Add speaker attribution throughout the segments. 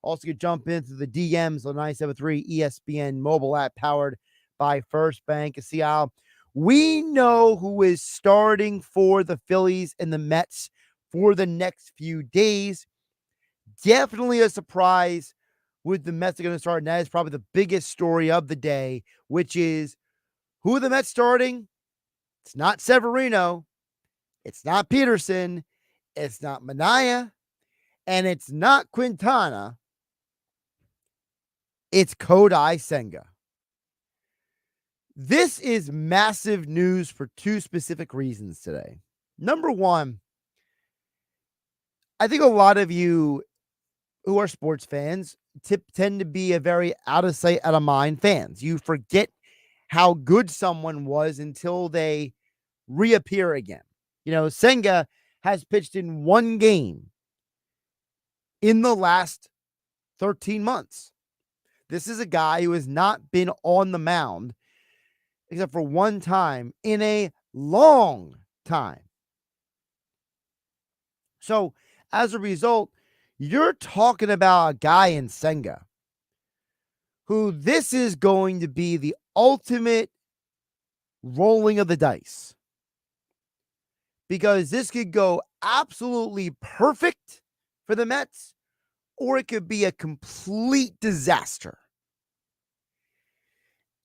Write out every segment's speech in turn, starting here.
Speaker 1: Also, you jump into the DMs on 973 ESPN mobile app powered by First Bank. You see how we know who is starting for the Phillies and the Mets for the next few days. Definitely a surprise with the Mets are going to start. And that is probably the biggest story of the day, which is who are the Mets starting? It's not Severino. It's not Peterson. It's not Manaea. And it's not Quintana. It's Kodai Senga. This is massive news for two specific reasons today. Number one, I think a lot of you who are sports fans tend to be a very out of sight, out of mind fans. You forget how good someone was until they reappear again. Senga has pitched in one game in the last 13 months. This is a guy who has not been on the mound except for one time in a long time. So as a result, you're talking about a guy in Senga who this is going to be the ultimate rolling of the dice. Because this could go absolutely perfect for the Mets, or it could be a complete disaster.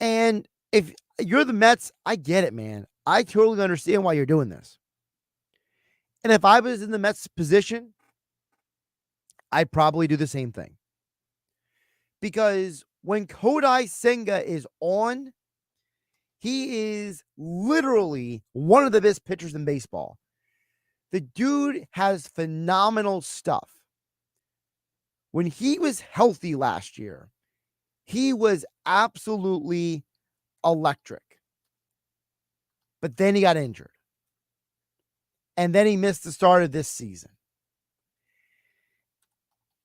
Speaker 1: And if you're the Mets, I get it, man. I totally understand why you're doing this. And if I was in the Mets position, I'd probably do the same thing. Because when Kodai Senga is on, he is literally one of the best pitchers in baseball. The dude has phenomenal stuff. When he was healthy last year, he was absolutely electric. But then he got injured. And then he missed the start of this season.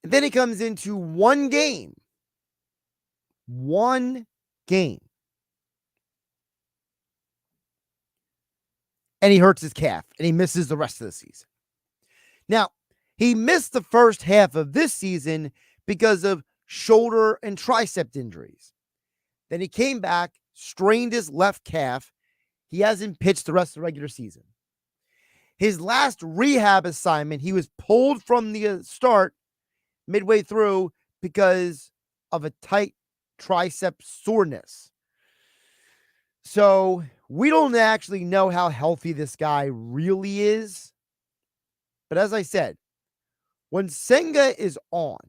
Speaker 1: And then he comes into one game. And he hurts his calf, and he misses the rest of the season. Now, he missed the first half of this season because of shoulder and tricep injuries. Then he came back, strained his left calf. He hasn't pitched the rest of the regular season. His last rehab assignment, he was pulled from the start midway through because of a tight tricep soreness. So we don't actually know how healthy this guy really is. But as I said, when Senga is on,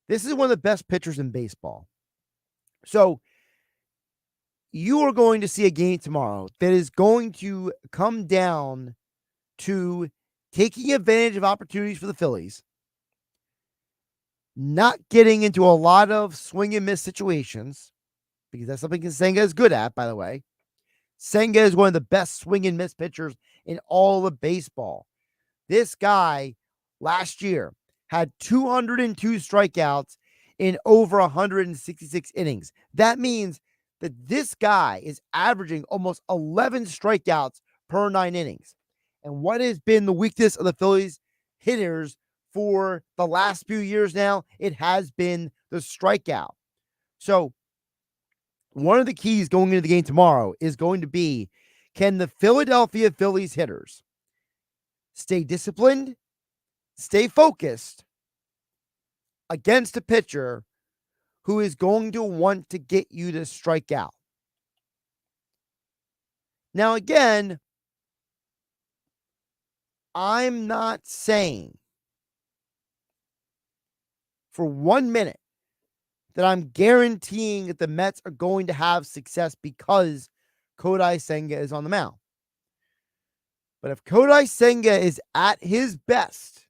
Speaker 1: this is one of the best pitchers in baseball. So you are going to see a game tomorrow that is going to come down to taking advantage of opportunities for the Phillies, not getting into a lot of swing and miss situations, because that's something Senga is good at, by the way. Senga is one of the best swing and miss pitchers in all of baseball. This guy last year had 202 strikeouts in over 166 innings. That means that this guy is averaging almost 11 strikeouts per 9 innings. And what has been the weakness of the Phillies hitters for the last few years now? It has been the strikeout. So one of the keys going into the game tomorrow is going to be, can the Philadelphia Phillies hitters stay disciplined, stay focused against a pitcher who is going to want to get you to strike out? Now, again, I'm not saying for 1 minute that I'm guaranteeing that the Mets are going to have success because Kodai Senga is on the mound. But if Kodai Senga is at his best,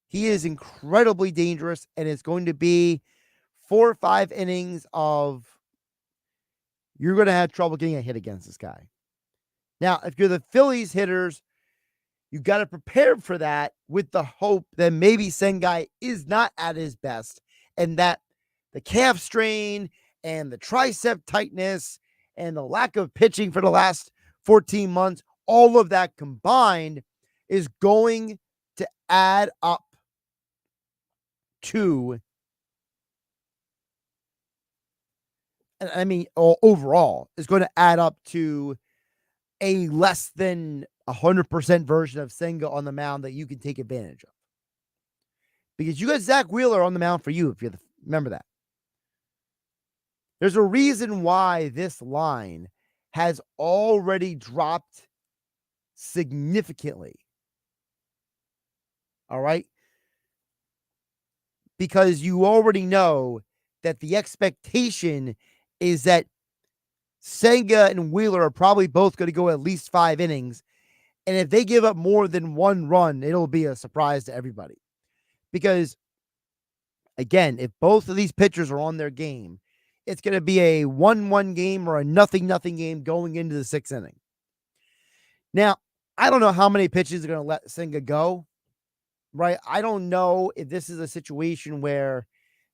Speaker 1: he is incredibly dangerous, and it's going to be 4 or 5 innings of you're going to have trouble getting a hit against this guy. Now, if you're the Phillies hitters, you got to prepare for that with the hope that maybe Senga is not at his best, and that the calf strain and the tricep tightness and the lack of pitching for the last 14 months, all of that combined is going to add up. to, I mean, overall, is going to add up to a less than 100% version of Senga on the mound that you can take advantage of. Because you got Zach Wheeler on the mound for you, if you remember that. There's a reason why this line has already dropped significantly. All right? Because you already know that the expectation is that Senga and Wheeler are probably both going to go at least 5 innings. And if they give up more than 1 run, it'll be a surprise to everybody. Because, again, if both of these pitchers are on their game, it's going to be a 1-1 game or a 0-0 game going into the 6th inning. Now, I don't know how many pitches are going to let Senga go, right? I don't know if this is a situation where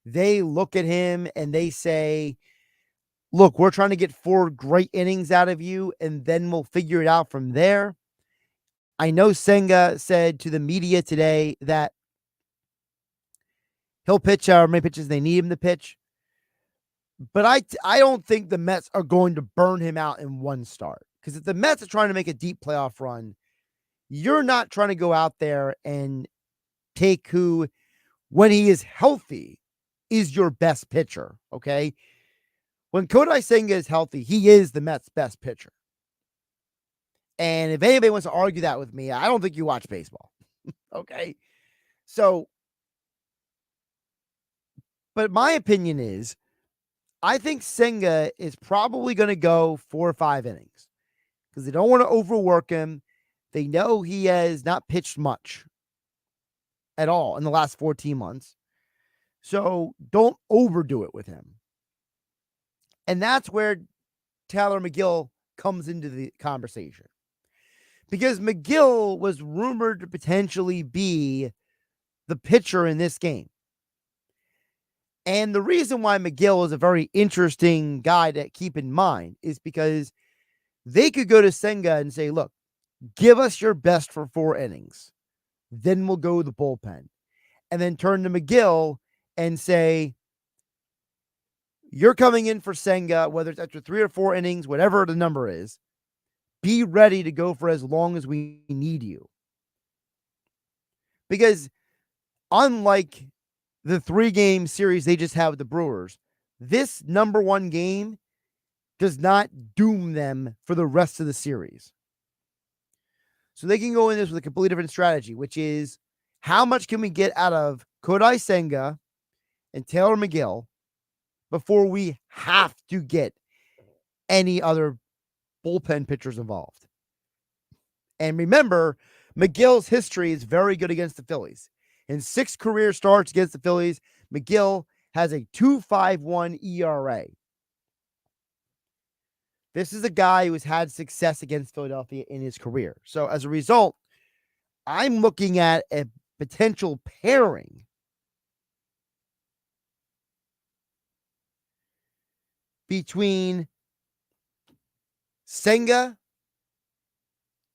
Speaker 1: they look at him and they say, look, we're trying to get 4 great innings out of you, and then we'll figure it out from there. I know Senga said to the media today that he'll pitch however many pitches they need him to pitch. But I don't think the Mets are going to burn him out in one start. Because if the Mets are trying to make a deep playoff run, you're not trying to go out there and take who, when he is healthy, is your best pitcher, okay? When Kodai Senga is healthy, he is the Mets' best pitcher. And if anybody wants to argue that with me, I don't think you watch baseball, okay? So, but my opinion is, I think Senga is probably going to go 4 or 5 innings because they don't want to overwork him. They know he has not pitched much at all in the last 14 months. So don't overdo it with him. And that's where Tyler McGill comes into the conversation. Because McGill was rumored to potentially be the pitcher in this game. And the reason why McGill is a very interesting guy to keep in mind is because they could go to Senga and say, look, give us your best for 4 innings. Then we'll go to the bullpen. And then turn to McGill and say, you're coming in for Senga, whether it's after 3 or 4 innings, whatever the number is, be ready to go for as long as we need you. Because unlike the 3-game series they just had with the Brewers, this number 1 game does not doom them for the rest of the series. So they can go in this with a completely different strategy, which is how much can we get out of Kodai Senga and Taylor McGill before we have to get any other bullpen pitchers involved. And remember, McGill's history is very good against the Phillies. In 6 career starts against the Phillies, McGill has a 2.51 ERA. This is a guy who has had success against Philadelphia in his career. So as a result, I'm looking at a potential pairing between Senga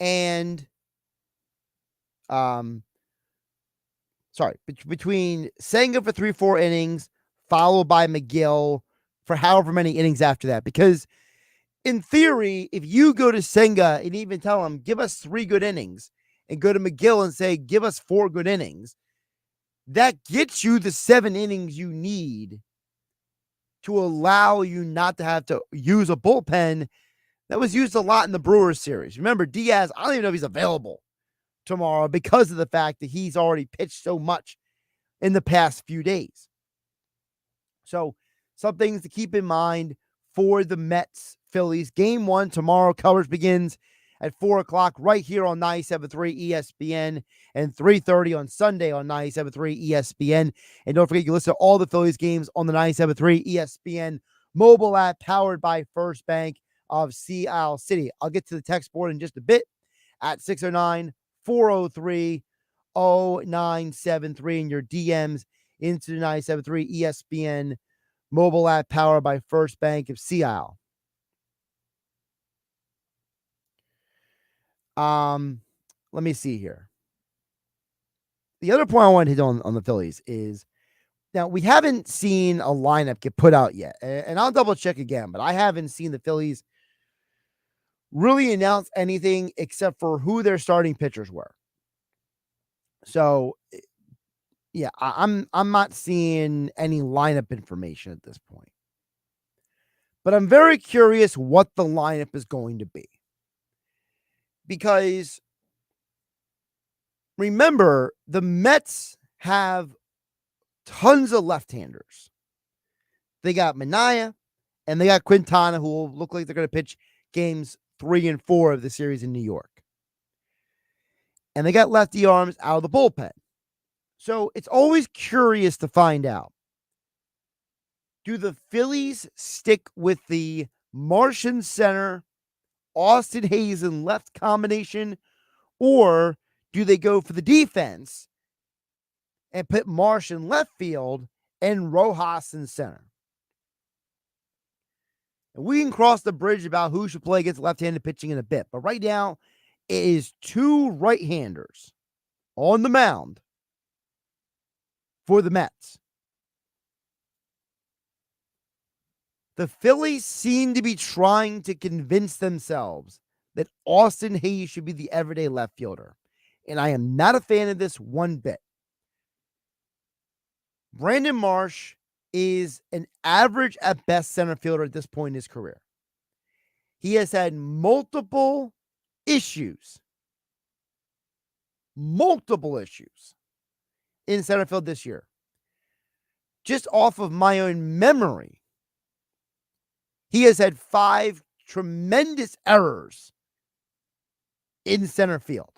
Speaker 1: and between Senga for 3-4 innings, followed by McGill for however many innings after that. Because in theory, if you go to Senga and even tell him, give us 3 good innings, and go to McGill and say, give us 4 good innings, that gets you the 7 innings you need to allow you not to have to use a bullpen that was used a lot in the Brewers series. Remember, Diaz, I don't even know if he's available tomorrow because of the fact that he's already pitched so much in the past few days. So some things to keep in mind for the Mets Phillies. Game 1 tomorrow. Coverage begins at 4 o'clock right here on 97.3 ESPN and 3:30 on Sunday on 97.3 ESPN. And don't forget, you can listen to all the Phillies games on the 97.3 ESPN mobile app powered by First Bank of Sea Isle City. I'll get to the text board in just a bit at 609-403-0973 and your DMs into the 97.3 ESPN mobile app powered by First Bank of Sea Isle. Let me see here. The other point I want to hit on the Phillies is Now, we haven't seen a lineup get put out yet, and I'll double check again, but I haven't seen the Phillies really announce anything except for who their starting pitchers were. So, yeah, I'm not seeing any lineup information at this point. But I'm very curious what the lineup is going to be. Because remember, the Mets have tons of left-handers. They got Manaea and they got Quintana, who will look like they're going to pitch games 3 and 4 of the series in New York. And they got lefty arms out of the bullpen. So it's always curious to find out. Do the Phillies stick with the Martian center, Austin Hayes in left combination, or do they go for the defense and put Marsh in left field and Rojas in center? And we can cross the bridge about who should play against left-handed pitching in a bit. But right now, it is 2 right-handers on the mound for the Mets. The Phillies seem to be trying to convince themselves that Austin Hayes should be the everyday left fielder. And I am not a fan of this one bit. Brandon Marsh is an average at best center fielder at this point in his career. He has had multiple issues in center field this year. Just off of my own memory, he has had 5 tremendous errors in center field.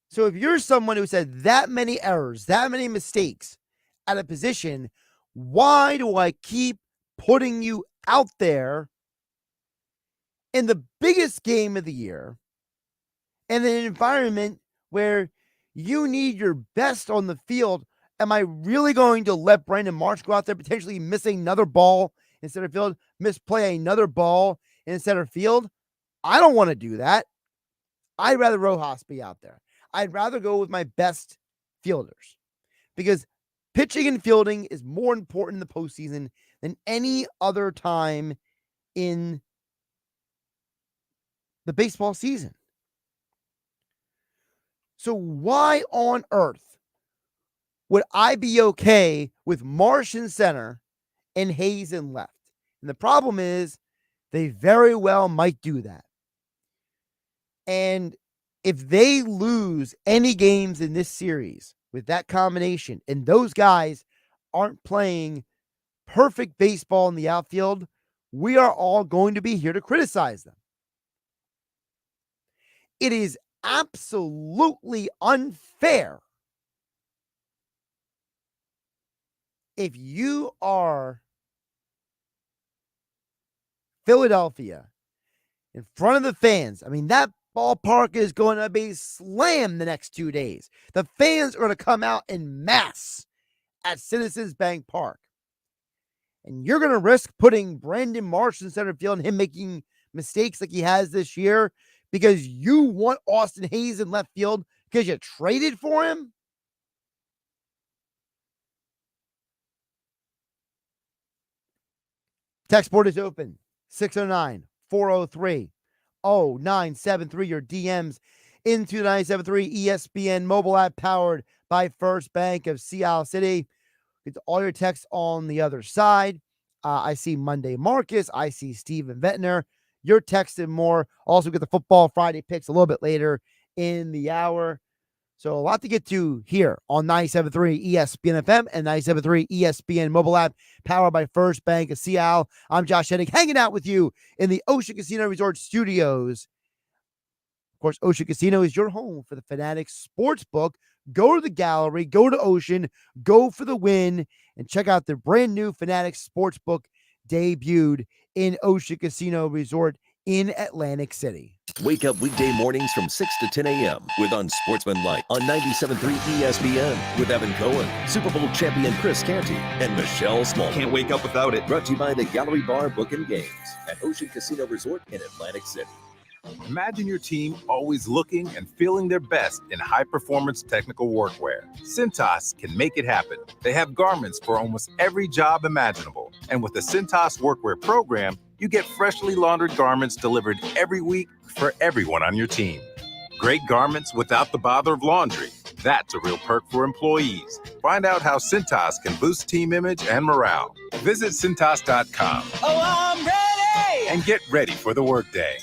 Speaker 1: So if you're someone who's had that many errors, that many mistakes at a position, why do I keep putting you out there in the biggest game of the year in an environment where you need your best on the field? Am I really going to let Brandon Marsh go out there potentially missing another ball in center field, misplay another ball in center field? I don't want to do that. I'd rather Rojas be out there. I'd rather go with my best fielders because pitching and fielding is more important in the postseason than any other time in the baseball season. So why on earth would I be okay with Marsh in center and Hayes in left? And the problem is they very well might do that. And if they lose any games in this series with that combination and those guys aren't playing perfect baseball in the outfield, we are all going to be here to criticize them. It is absolutely unfair if you are Philadelphia in front of the fans. I mean, that ballpark is going to be slammed the next 2 days. The fans are going to come out en masse at Citizens Bank Park. And you're going to risk putting Brandon Marsh in center field and him making mistakes like he has this year because you want Austin Hayes in left field because you traded for him? Text board is open. 609-403-0973. Your DMs into the 973 ESPN mobile app powered by First Bank of Sea City. It's all your texts on the other side. I see Monday Marcus. I see Steven Ventnor. Your text and more. Also get the Football Friday picks a little bit later in the hour. So a lot to get to here on 97.3 ESPN FM and 97.3 ESPN mobile app powered by First Bank of Seattle. I'm Josh Hennig hanging out with you in the Ocean Casino Resort Studios. Of course, Ocean Casino is your home for the Fanatics Sportsbook. Go to the gallery, go to Ocean, go for the win, and check out the brand new Fanatics Sportsbook debuted in Ocean Casino Resort in Atlantic City.
Speaker 2: Wake up weekday mornings from 6 to 10 a.m. with Unsportsmanlike on 97.3 ESPN with Evan Cohen, Super Bowl champion Chris Canty, and Michelle Small.
Speaker 3: Can't wake up without it.
Speaker 2: Brought to you by the Gallery Bar Book and Games at Ocean Casino Resort in Atlantic City.
Speaker 3: Imagine your team always looking and feeling their best in high-performance technical workwear. Cintas can make it happen. They have garments for almost every job imaginable. And with the Cintas Workwear program, you get freshly laundered garments delivered every week for everyone on your team. Great garments without the bother of laundry. That's a real perk for employees. Find out how Cintas can boost team image and morale. Visit Cintas.com.
Speaker 4: Oh, I'm ready!
Speaker 3: And get ready for the workday.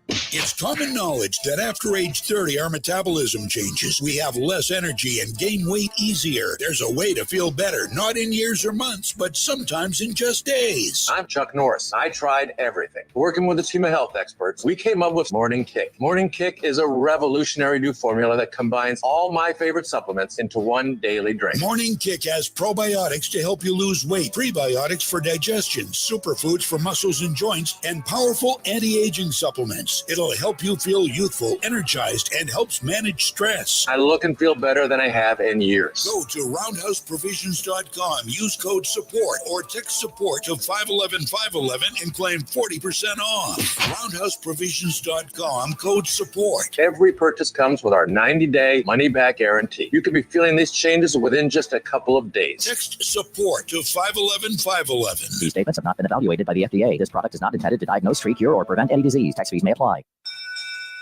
Speaker 5: It's common knowledge that after age 30, our metabolism changes. We have less energy and gain weight easier. There's a way to feel better, not in years or months, but sometimes in just days.
Speaker 6: I'm Chuck Norris. I tried everything. Working with a team of health experts, we came up with Morning Kick. Morning Kick is a revolutionary new formula that combines all my favorite supplements into one daily drink.
Speaker 5: Morning Kick has probiotics to help you lose weight, prebiotics for digestion, superfoods for muscles and joints, and powerful anti-aging supplements. It'll help you feel youthful, energized, and helps manage stress.
Speaker 6: I look and feel better than I have in years.
Speaker 5: Go to roundhouseprovisions.com, use code SUPPORT, or text SUPPORT to 511-511 and claim 40% off. Roundhouseprovisions.com, code SUPPORT.
Speaker 6: Every purchase comes with our 90-day money-back guarantee. You could be feeling these changes within just a couple of days.
Speaker 5: Text SUPPORT to 511-511.
Speaker 7: These statements have not been evaluated by the FDA. This product is not intended to diagnose, treat, cure, or prevent any disease. Tax fees may apply.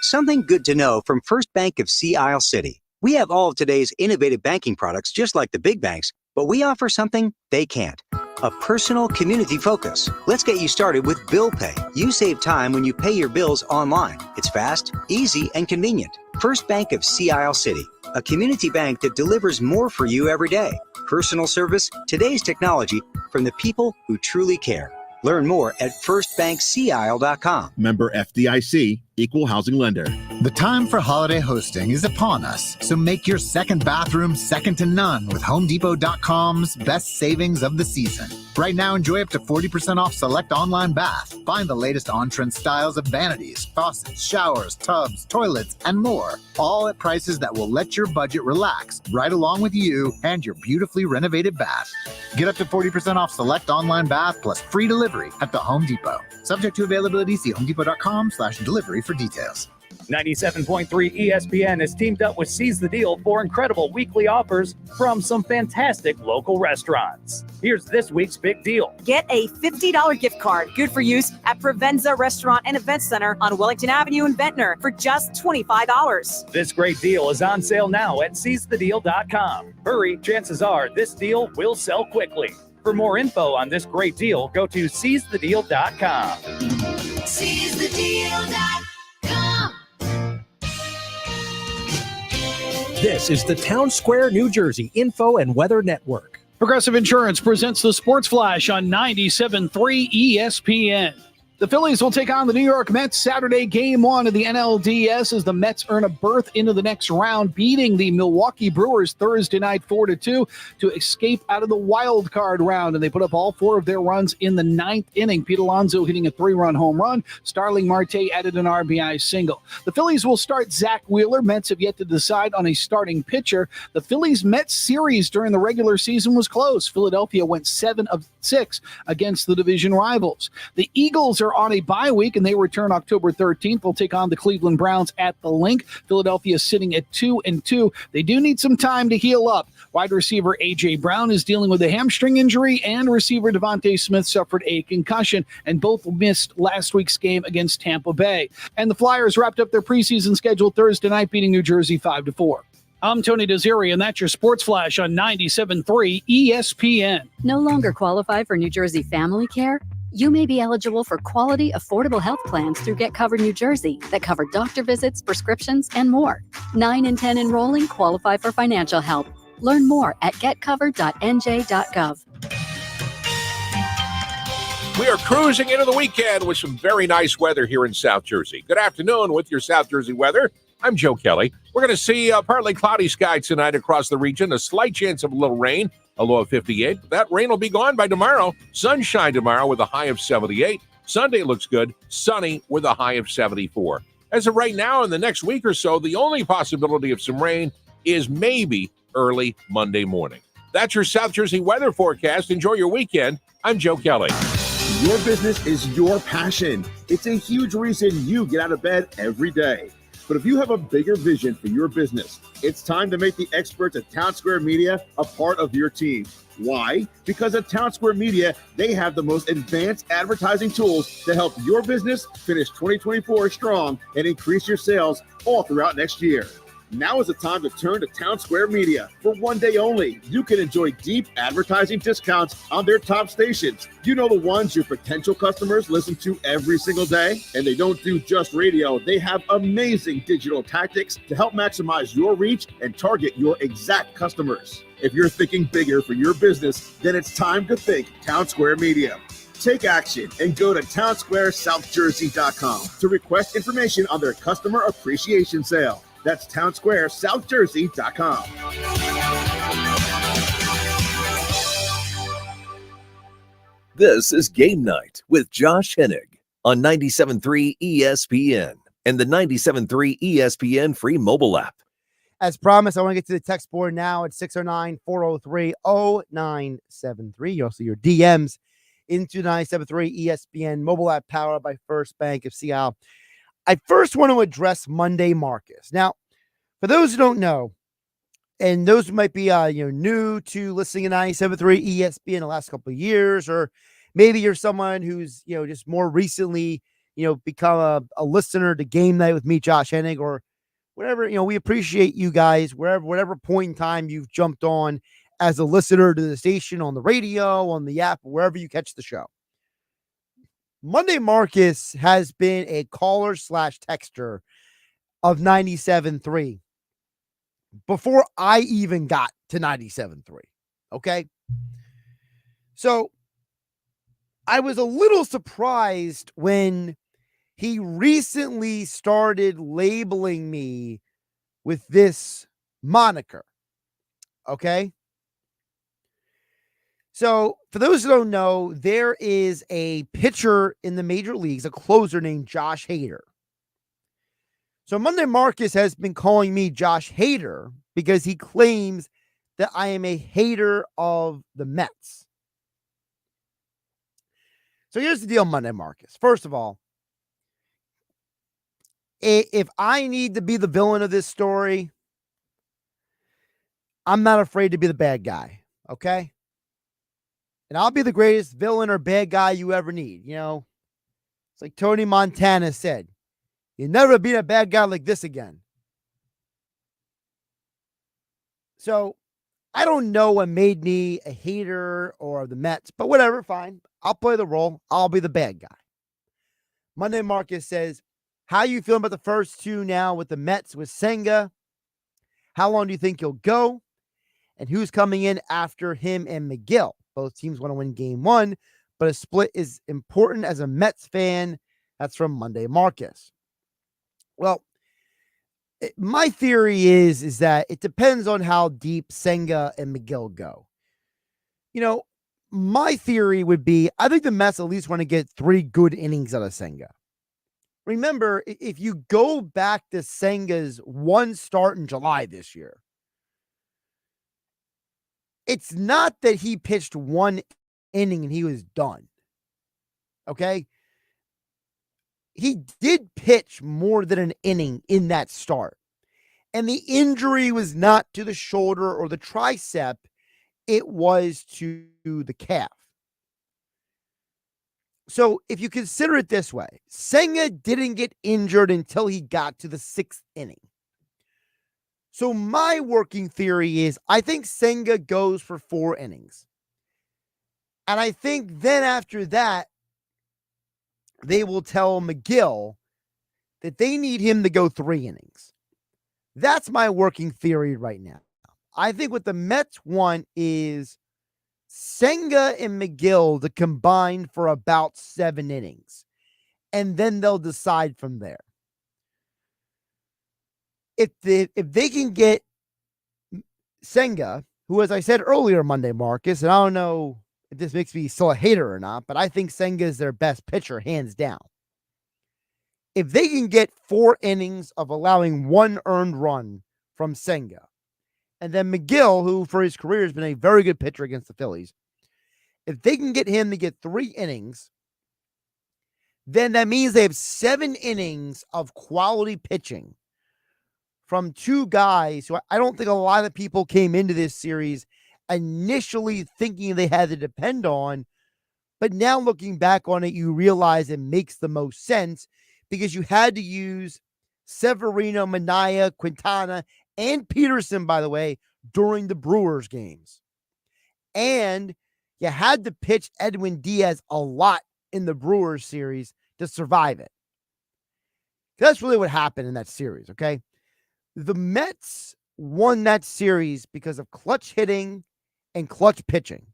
Speaker 8: Something good to know from First Bank of Sea Isle City. We have all of today's innovative banking products just like the big banks, but we offer something they can't. A personal community focus. Let's get you started with Bill Pay. You save time when you pay your bills online. It's fast, easy, and convenient. First Bank of Sea Isle City. A community bank that delivers more for you every day. Personal service, today's technology, from the people who truly care. Learn more at firstbankseaisle.com.
Speaker 9: Member FDIC, Equal Housing Lender.
Speaker 10: The time for holiday hosting is upon us, so make your second bathroom second to none with HomeDepot.com's best savings of the season. Right now, enjoy up to 40% off select online bath. Find the latest on-trend styles of vanities, faucets, showers, tubs, toilets, and more, all at prices that will let your budget relax right along with you and your beautifully renovated bath. Get up to 40% off select online bath plus free delivery at the Home Depot. Subject to availability, see HomeDepot.com/delivery for details.
Speaker 11: 97.3 ESPN has teamed up with Seize the Deal for incredible weekly offers from some fantastic local restaurants. Here's this week's big deal.
Speaker 12: Get a $50 gift card, good for use at Provenza Restaurant and Event Center on Wellington Avenue in Ventnor for just $25.
Speaker 11: This great deal is on sale now at seizethedeal.com. Hurry, chances are this deal will sell quickly. For more info on this great deal, go to seizethedeal.com.
Speaker 4: Seizethedeal.com.
Speaker 13: This is the Town Square, New Jersey Info and Weather Network.
Speaker 14: Progressive Insurance presents the Sports Flash on 97.3 ESPN. The Phillies will take on the New York Mets Saturday, Game 1 of the NLDS as the Mets earn a berth into the next round, beating the Milwaukee Brewers Thursday night 4-2 to escape out of the wild card round. And they put up all four of their runs in the ninth inning. Pete Alonso hitting a 3-run home run. Starling Marte added an RBI single. The Phillies will start Zach Wheeler. Mets have yet to decide on a starting pitcher. The Phillies-Mets series during the regular season was close. Philadelphia went 7 of 6 against the division rivals. The Eagles are on a bye week, and they return October 13th. They'll take on the Cleveland Browns at the Link. Philadelphia sitting at 2-2. They do need some time to heal up. Wide receiver A.J. Brown is dealing with a hamstring injury, and receiver Devontae Smith suffered a concussion, and both missed last week's game against Tampa Bay. And the Flyers wrapped up their preseason schedule Thursday night, beating New Jersey 5-4. I'm Tony Desiri, and that's your Sports Flash on 97.3 ESPN.
Speaker 15: No longer qualify for New Jersey Family Care? You may be eligible for quality, affordable health plans through Get Covered New Jersey that cover doctor visits, prescriptions, and more. 9 in 10 enrolling qualify for financial help. Learn more at getcovered.nj.gov.
Speaker 16: We are cruising into the weekend with some very nice weather here in South Jersey. Good afternoon with your South Jersey weather. I'm Joe Kelly. We're going to see partly cloudy sky tonight across the region, a slight chance of a little rain, a low of 58. That rain will be gone by tomorrow. Sunshine tomorrow with a high of 78. Sunday looks good, sunny with a high of 74. As of right now, in the next week or so, the only possibility of some rain is maybe early Monday morning. That's your South Jersey weather forecast. Enjoy your weekend. I'm Joe Kelly.
Speaker 9: Your business is your passion. It's a huge reason you get out of bed every day. But if you have a bigger vision for your business, it's time to make the experts at Town Square Media a part of your team. Why? Because at Town Square Media, they have the most advanced advertising tools to help your business finish 2024 strong and increase your sales all throughout next year. Now is the time to turn to Town Square Media. For one day only, you can enjoy deep advertising discounts on their top stations. You know the ones your potential customers listen to every single day? And they don't do just radio. They have amazing digital tactics to help maximize your reach and target your exact customers. If you're thinking bigger for your business, then it's time to think Town Square Media. Take action and go to townsquaresouthjersey.com to request information on their customer appreciation sale. That's townsquaresouthjersey.com.
Speaker 2: This is Game Night with Josh Hennig on 97.3 ESPN and the 97.3 ESPN free mobile app.
Speaker 1: As promised, I want to get to the text board now at 609-403-0973. You also your DMs into 97.3 ESPN mobile app powered by First Bank of Seattle. I first want to address Monday Marcus. Now, for those who don't know, and those who might be new to listening to 97.3 ESPN the last couple of years, or maybe you're someone who's just more recently become a listener to Game Night with me, Josh Hennig, or whatever. We appreciate you guys whatever point in time you've jumped on as a listener to the station, on the radio, on the app, wherever you catch the show. Monday Marcus has been a caller/texter of 97.3 before I even got to 97.3. Okay. So I was a little surprised when he recently started labeling me with this moniker. Okay. So, for those who don't know, there is a pitcher in the major leagues, a closer named Josh Hader. So, Monday Marcus has been calling me Josh Hader because he claims that I am a hater of the Mets. So, here's the deal, Monday Marcus. First of all, if I need to be the villain of this story, I'm not afraid to be the bad guy. Okay. And I'll be the greatest villain or bad guy you ever need. It's like Tony Montana said, "You never be a bad guy like this again." So I don't know what made me a hater or the Mets, but whatever, fine. I'll play the role. I'll be the bad guy. Monday Marcus says, "How you feeling about the first two now with the Mets with Senga? How long do you think he'll go? And who's coming in after him and McGill? Both teams want to win game one, but a split is important as a Mets fan." That's from Monday Marcus. Well, my theory is that it depends on how deep Senga and McGill go. My theory would be, I think the Mets at least want to get 3 good innings out of Senga. Remember, if you go back to Senga's one start in July this year, it's not that he pitched 1 inning and he was done. Okay? He did pitch more than an inning in that start. And the injury was not to the shoulder or the tricep. It was to the calf. So if you consider it this way, Senga didn't get injured until he got to the 6th inning. So my working theory is I think Senga goes for 4 innings. And I think then after that, they will tell McGill that they need him to go 3 innings. That's my working theory right now. I think what the Mets want is Senga and McGill to combine for about 7 innings. And then they'll decide from there. If they can get Senga, who, as I said earlier, Monday Marcus, and I don't know if this makes me still a hater or not, but I think Senga is their best pitcher, hands down. If they can get 4 innings of allowing 1 earned run from Senga, and then McGill, who for his career has been a very good pitcher against the Phillies, if they can get him to get 3 innings, then that means they have 7 innings of quality pitching from 2 guys who I don't think a lot of people came into this series initially thinking they had to depend on. But now looking back on it, you realize it makes the most sense because you had to use Severino, Minaya, Quintana, and Peterson, by the way, during the Brewers games. And you had to pitch Edwin Diaz a lot in the Brewers series to survive it. That's really what happened in that series, okay? The Mets won that series because of clutch hitting and clutch pitching.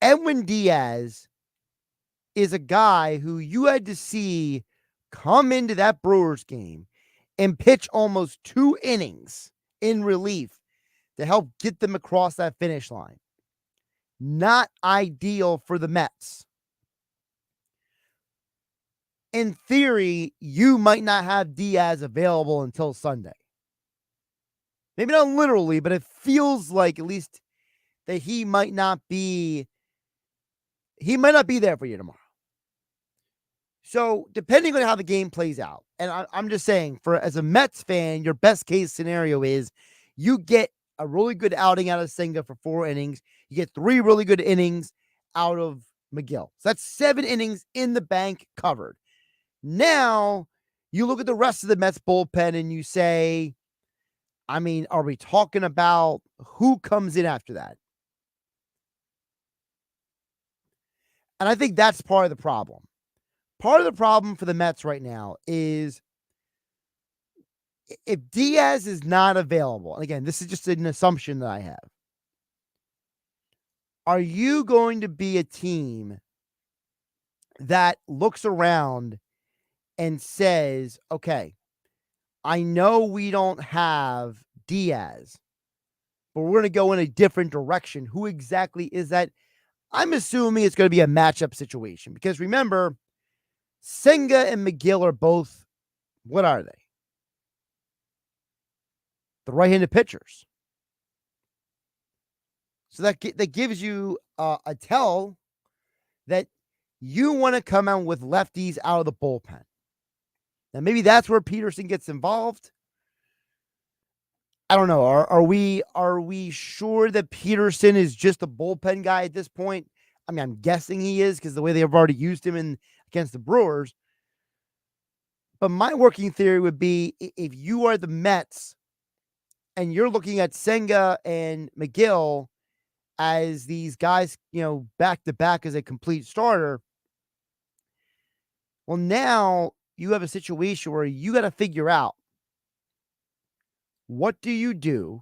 Speaker 1: Edwin Diaz is a guy who you had to see come into that Brewers game and pitch almost 2 innings in relief to help get them across that finish line. Not ideal for the Mets. In theory, you might not have Diaz available until Sunday. Maybe not literally, but it feels like at least that he might not be there for you tomorrow. So depending on how the game plays out, and I'm just saying, as a Mets fan, your best case scenario is you get a really good outing out of Senga for 4 innings. You get 3 really good innings out of McGill. So that's 7 innings in the bank covered. Now you look at the rest of the Mets bullpen and you say, I mean, are we talking about who comes in after that? And I think that's part of the problem. Part of the problem for the Mets right now is if Diaz is not available, and again, this is just an assumption that I have, are you going to be a team that looks around and says, okay, I know we don't have Diaz, but we're going to go in a different direction. Who exactly is that? I'm assuming it's going to be a matchup situation because remember, Senga and McGill are both, what are they? The right-handed pitchers. So that gives you a tell that you want to come out with lefties out of the bullpen. Now, maybe that's where Peterson gets involved. I don't know. Are we sure that Peterson is just a bullpen guy at this point? I mean, I'm guessing he is because the way they've already used him against the Brewers. But my working theory would be if you are the Mets and you're looking at Senga and McGill as these guys, back to back as a complete starter. Well, now you have a situation where you got to figure out what do you do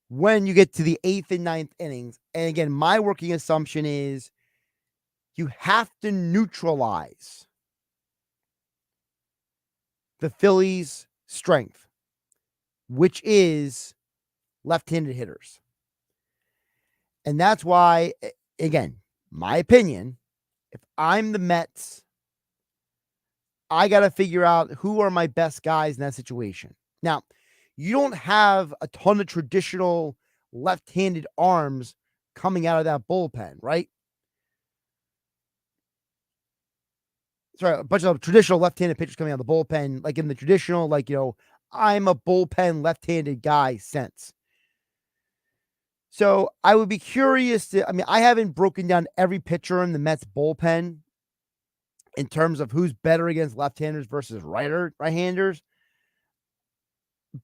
Speaker 1: when you get to the 8th and 9th innings. And again, my working assumption is you have to neutralize the Phillies' strength, which is left-handed hitters. And that's why, again, my opinion, if I'm the Mets, I got to figure out who are my best guys in that situation. Now, you don't have a ton of traditional left-handed arms coming out of that bullpen, right? Sorry, a bunch of traditional left-handed pitchers coming out of the bullpen, like in the traditional, I'm a bullpen left-handed guy sense. So I would be curious I haven't broken down every pitcher in the Mets bullpen in terms of who's better against left-handers versus right-handers.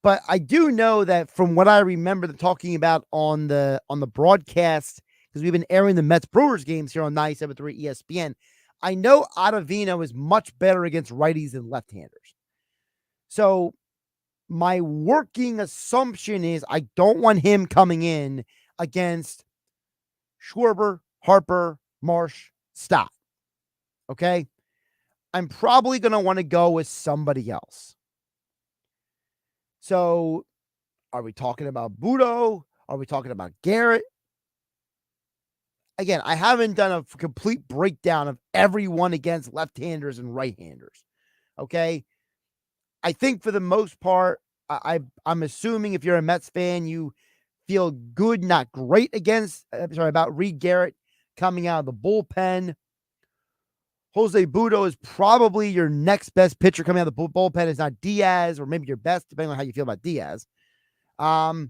Speaker 1: But I do know that from what I remember talking about on the broadcast, because we've been airing the Mets Brewers games here on 97.3 ESPN, I know Ottavino is much better against righties than left-handers. So my working assumption is I don't want him coming in against Schwarber, Harper, Marsh, Stott. Okay? I'm probably going to want to go with somebody else. So are we talking about Budo? Are we talking about Garrett? Again, I haven't done a complete breakdown of everyone against left-handers and right-handers. Okay? I think for the most part, I'm assuming if you're a Mets fan, you feel good, not great about Reed Garrett coming out of the bullpen. Jose Budo is probably your next best pitcher coming out of the bullpen. It's not Diaz, or maybe your best, depending on how you feel about Diaz. I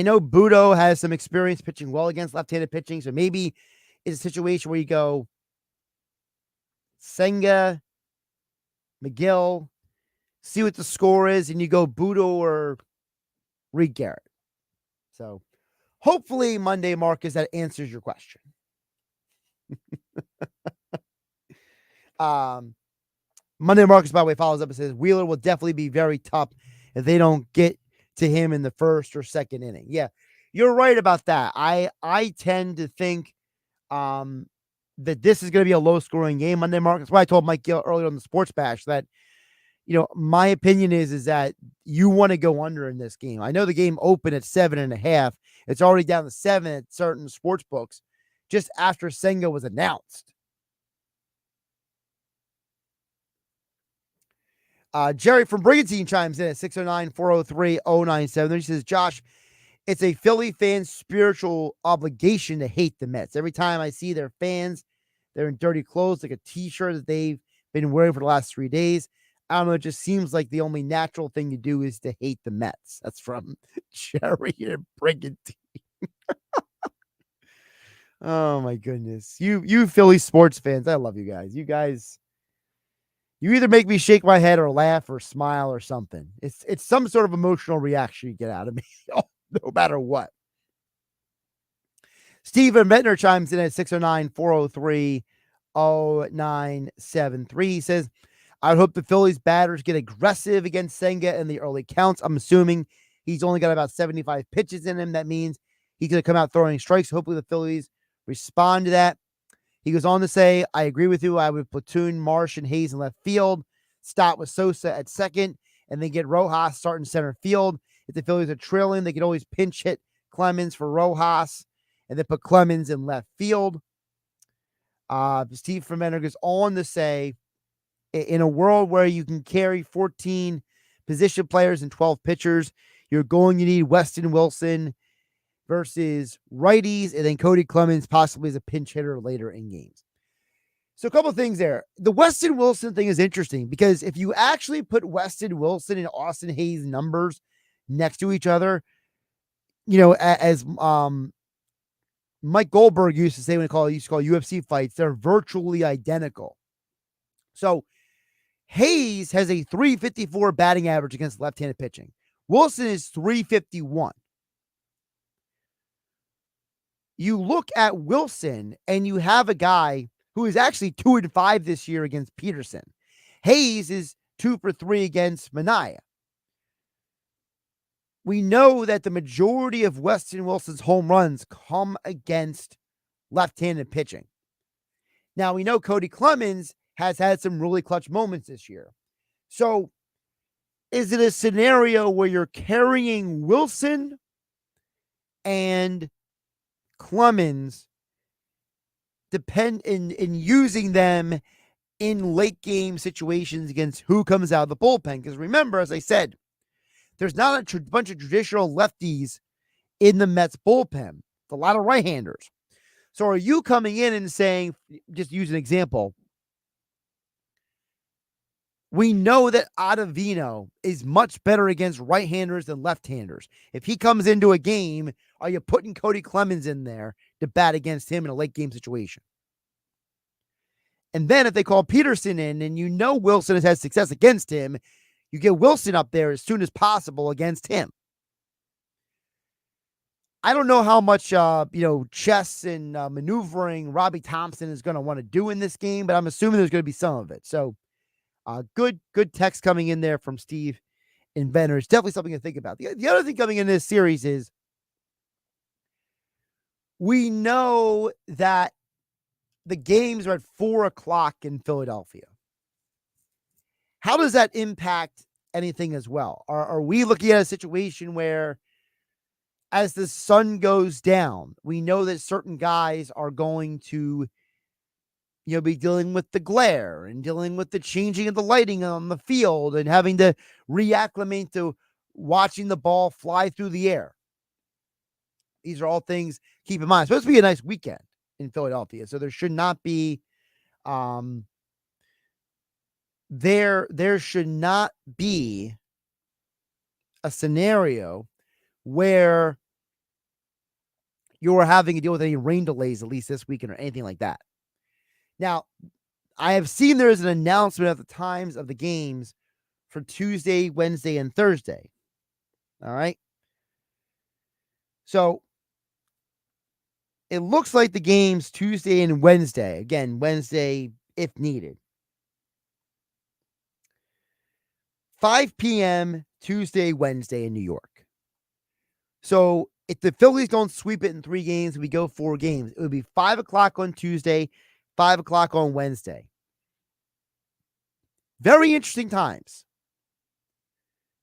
Speaker 1: know Budo has some experience pitching well against left-handed pitching, so maybe it's a situation where you go Senga, McGill, see what the score is, and you go Budo or Reed Garrett. So hopefully Monday, Marcus, that answers your question. Monday Marcus, by the way, follows up and says Wheeler will definitely be very tough if they don't get to him in the first or second inning. Yeah, you're right about that. I tend to think that this is going to be a low scoring game Monday Marcus. That's why I told Mike Gill earlier on the Sports Bash that, my opinion is that you want to go under in this game. I know the game opened at 7.5. It's already down to 7 at certain sports books just after Senga was announced. Jerry from Brigantine chimes in at 609-403-0970. He says, Josh, it's a Philly fan's spiritual obligation to hate the Mets. Every time I see their fans, they're in dirty clothes, like a t-shirt that they've been wearing for the last 3 days. I don't know. It just seems like the only natural thing to do is to hate the Mets. That's from Jerry and Brigantine. Oh my goodness. You Philly sports fans. I love you guys. You either make me shake my head or laugh or smile or something. It's some sort of emotional reaction you get out of me, no matter what. Steven Ventnor chimes in at 609-403-0973. He says, I would hope the Phillies batters get aggressive against Senga in the early counts. I'm assuming he's only got about 75 pitches in him. That means he's going to come out throwing strikes. Hopefully the Phillies respond to that. He goes on to say, I agree with you. I would platoon Marsh and Hayes in left field, start with Sosa at second, and then get Rojas starting center field. If the Phillies are trailing, they can always pinch hit Clemens for Rojas and then put Clemens in left field. Steve Fermenter goes on to say, in a world where you can carry 14 position players and 12 pitchers, you're going to need Weston Wilson versus righties, and then Cody Clemens possibly as a pinch hitter later in games. So a couple of things there. The Weston Wilson thing is interesting because if you actually put Weston Wilson and Austin Hayes numbers next to each other, as Mike Goldberg used to say when he used to call UFC fights, they're virtually identical. So Hayes has a 354 batting average against left-handed pitching. Wilson is 351. You look at Wilson and you have a guy who is actually 2-5 this year against Peterson. Hayes is 2 for 3 against Manaea. We know that the majority of Weston Wilson's home runs come against left-handed pitching. Now, we know Cody Clemens has had some really clutch moments this year. So, is it a scenario where you're carrying Wilson and Clemens depend in using them in late game situations against who comes out of the bullpen? Because remember, as I said, there's not a bunch of traditional lefties in the Mets bullpen. It's a lot of right-handers. So are you coming in and saying, just use an example, we know that Ottavino is much better against right-handers than left-handers. If he comes into a game, are you putting Cody Clemens in there to bat against him in a late-game situation? And then if they call Peterson in and you know Wilson has had success against him, you get Wilson up there as soon as possible against him. I don't know how much, chess and maneuvering Robbie Thompson is going to want to do in this game, but I'm assuming there's going to be some of it. So, good text coming in there from Steve Inventor. It's definitely something to think about. The other thing coming in this series is we know that the games are at 4:00 in Philadelphia. How does that impact anything as well? Are we looking at a situation where as the sun goes down, we know that certain guys are going to be dealing with the glare and dealing with the changing of the lighting on the field and having to reacclimate to watching the ball fly through the air. These are all things keep in mind. It's supposed to be a nice weekend. in Philadelphia. So there should not be there should not be a scenario where you're having to deal with any rain delays, at least this weekend or anything like that. Now, I have seen there is an announcement at the times of the games for Tuesday, Wednesday, and Thursday. All right. So it looks like the games Tuesday and Wednesday, again, Wednesday if needed. 5 p.m. Tuesday, Wednesday in New York. So if the Phillies don't sweep it in 3 games, we go 4 games. It would be 5 o'clock on Tuesday, 5 o'clock on Wednesday. Very interesting times.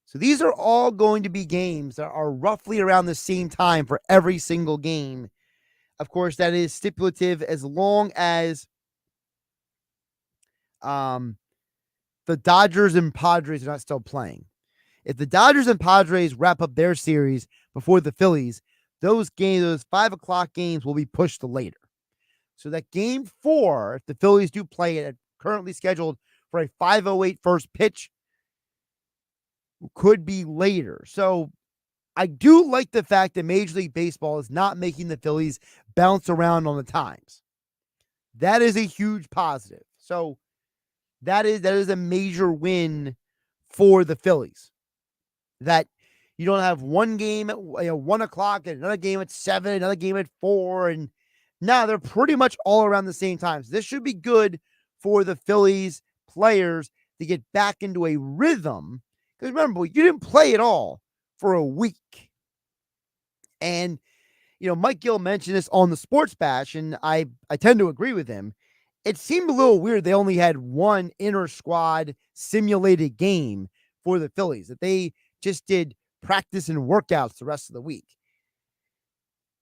Speaker 1: So these are all going to be games that are roughly around the same time for every single game. Of course, that is stipulative as long as the Dodgers and Padres are not still playing. If the Dodgers and Padres wrap up their series before the Phillies, those games, those 5 o'clock games will be pushed to later. So that game 4, if the Phillies do play it, currently scheduled for a 5:08 first pitch, could be later. So I do like the fact that Major League Baseball is not making the Phillies bounce around on the times. That is a huge positive. So that is a major win for the Phillies. That you don't have one game at 1 o'clock and another game at 7, another game at 4. And now they're pretty much all around the same times. This should be good for the Phillies players to get back into a rhythm. Because remember, you didn't play at all for a week. And, Mike Gill mentioned this on the Sports Bash, and I tend to agree with him. It seemed a little weird they only had one inter-squad simulated game for the Phillies, that they just did practice and workouts the rest of the week.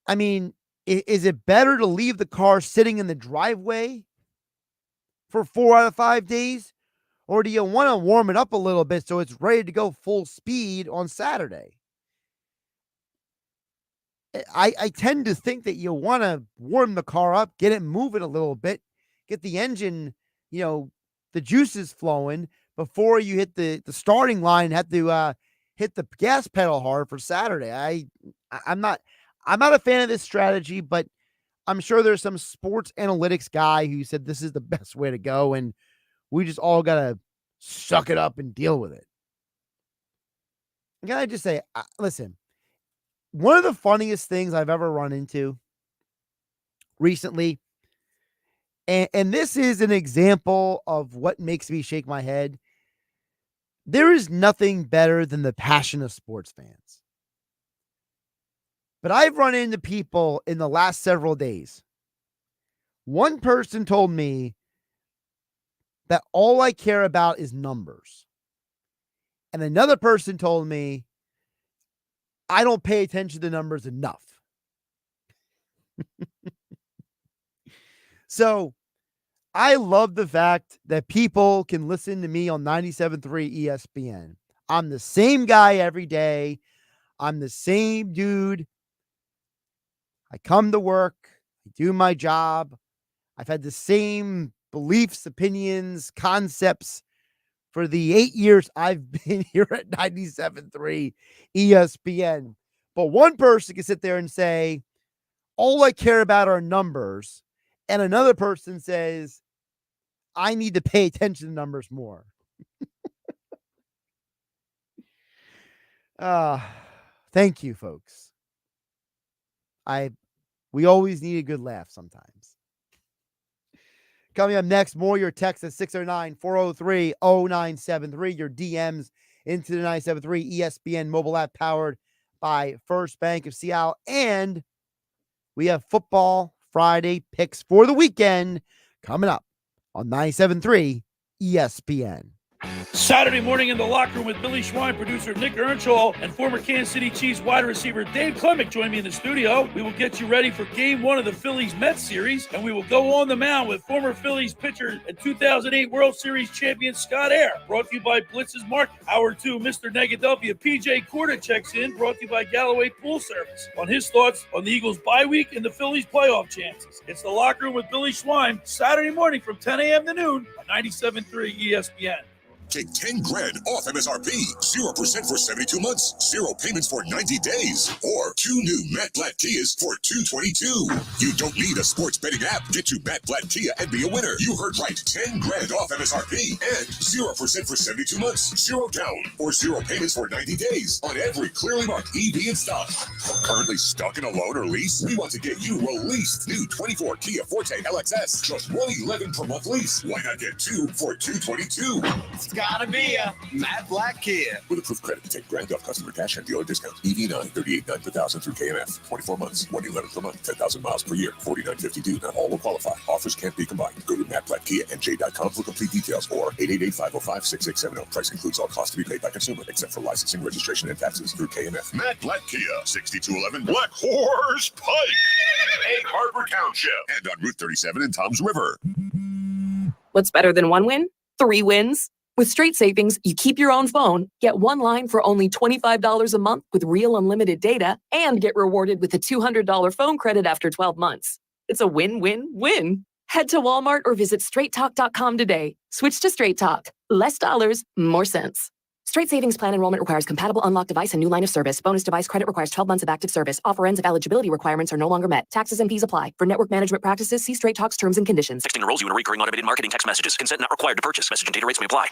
Speaker 1: I mean, is it better to leave the car sitting in the driveway for 4 out of 5 days? Or do you want to warm it up a little bit so it's ready to go full speed on Saturday? I tend to think that you want to warm the car up, get it moving a little bit, get the engine, the juices flowing before you hit the starting line, have to hit the gas pedal hard for Saturday. I'm not a fan of this strategy, but I'm sure there's some sports analytics guy who said this is the best way to go, and we just all got to suck it up and deal with it. And can I just say, listen, one of the funniest things I've ever run into recently, and this is an example of what makes me shake my head. There is nothing better than the passion of sports fans. But I've run into people in the last several days. One person told me that all I care about is numbers. And another person told me I don't pay attention to numbers enough. So I love the fact that people can listen to me on 97.3 ESPN. I'm the same guy every day. I'm the same dude. I come to work. I do my job. I've had the same beliefs, opinions, concepts for the 8 years I've been here at 97.3 ESPN. But one person can sit there and say, all I care about are numbers. And another person says, I need to pay attention to numbers more. Thank you, folks. We always need a good laugh sometimes. Coming up next, more your text at 609-403-0973. Your DMs into the 97.3 ESPN mobile app powered by First Bank of Seattle. And we have football Friday picks for the weekend coming up on 97.3 ESPN.
Speaker 17: Saturday morning in the locker room with Billy Schwein, producer Nick Earnshaw, and former Kansas City Chiefs wide receiver Dave Clemick join me in the studio. We will get you ready for Game 1 of the Phillies-Mets series, and we will go on the mound with former Phillies pitcher and 2008 World Series champion Scott Air. Brought to you by Blitz's Market. Hour 2, Mr. Negadelphia PJ Corda checks in, brought to you by Galloway Pool Service, on his thoughts on the Eagles' bye week and the Phillies' playoff chances. It's the locker room with Billy Schwein, Saturday morning from 10 a.m. to noon on 97.3 ESPN.
Speaker 18: Take 10 grand off MSRP, 0% for 72 months, 0 payments for 90 days, or 2 new Matt Blatt Kias for $222. You don't need a sports betting app. Get to Matt Blatt Kia and be a winner. You heard right. 10 grand off MSRP and 0% for 72 months, 0 down, or 0 payments for 90 days on every clearly marked EV in stock. Currently stuck in a loan or lease? We want to get you released. New 24 Kia Forte LXS, just $111 per month lease. Why not get 2 for $222?
Speaker 4: Gotta be a Matt Blatt Kia.
Speaker 18: With approved credit, take grand off customer cash and dealer discount. EV9, $38,900 per thousand through KMF. 24 months, $111 per month, 10,000 miles per year, $49.52. Not all will qualify. Offers can't be combined. Go to mattblattkiandj.com for complete details or 888-505-6670. Price includes all costs to be paid by consumer, except for licensing, registration, and taxes through KMF.
Speaker 19: Matt Blatt Kia, 6211 Black Horse Pike, Egg Harbor Township,
Speaker 18: and on Route 37 in Toms River.
Speaker 20: What's better than 1 win? 3 wins. With Straight Savings, you keep your own phone, get 1 line for only $25 a month with real unlimited data, and get rewarded with a $200 phone credit after 12 months. It's a win-win-win. Head to Walmart or visit straighttalk.com today. Switch to Straight Talk. Less dollars, more sense. Straight Savings Plan enrollment requires compatible unlocked device and new line of service. Bonus device credit requires 12 months of active service. Offer ends if eligibility requirements are no longer met. Taxes and fees apply. For network management practices, see Straight Talk's terms and conditions.
Speaker 21: Texting enrolls you in recurring automated marketing text messages. Consent not required to purchase. Message and data rates may apply.